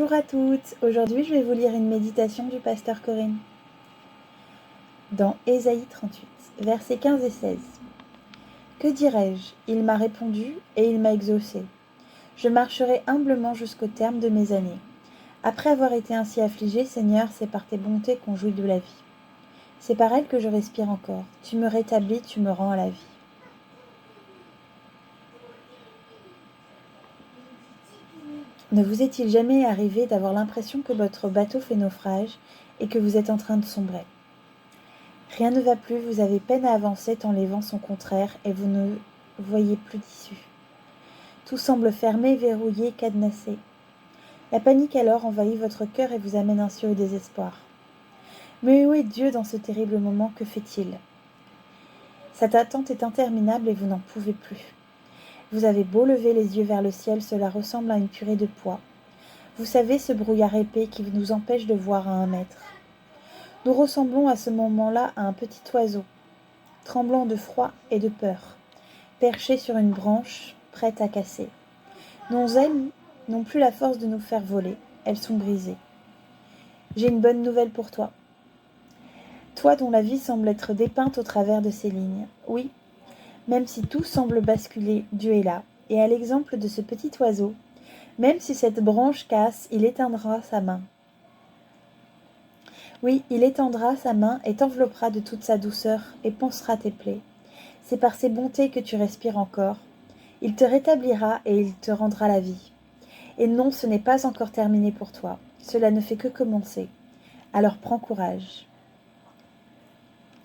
Bonjour à toutes, aujourd'hui je vais vous lire une méditation du pasteur Corinne. Dans Ésaïe 38, versets 15 et 16. Que dirai-je? Il m'a répondu et il m'a exaucé. Je marcherai humblement jusqu'au terme de mes années. Après avoir été ainsi affligé, Seigneur, c'est par tes bontés qu'on jouit de la vie. C'est par elles que je respire encore. Tu me rétablis, tu me rends à la vie. Ne vous est-il jamais arrivé d'avoir l'impression que votre bateau fait naufrage et que vous êtes en train de sombrer? Rien ne va plus, vous avez peine à avancer tant les vents sont contraires et vous ne voyez plus d'issue. Tout semble fermé, verrouillé, cadenassé. La panique alors envahit votre cœur et vous amène ainsi au désespoir. Mais où est Dieu dans ce terrible moment? Que fait-il? Cette attente est interminable et vous n'en pouvez plus. Vous avez beau lever les yeux vers le ciel, cela ressemble à une purée de pois. Vous savez, ce brouillard épais qui nous empêche de voir à 1 mètre. Nous ressemblons à ce moment-là à un petit oiseau, tremblant de froid et de peur, perché sur une branche, prête à casser. Nos ailes n'ont plus la force de nous faire voler, elles sont brisées. J'ai une bonne nouvelle pour toi. Toi dont la vie semble être dépeinte au travers de ces lignes. Oui, même si tout semble basculer, Dieu est là, et à l'exemple de ce petit oiseau, même si cette branche casse, il éteindra sa main. Oui, il étendra sa main et t'enveloppera de toute sa douceur et pansera tes plaies. C'est par ses bontés que tu respires encore. Il te rétablira et il te rendra la vie. Et non, ce n'est pas encore terminé pour toi. Cela ne fait que commencer. Alors prends courage.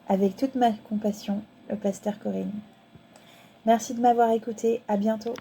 Avec toute ma compassion, le pasteur Corinne. Merci de m'avoir écouté. À bientôt.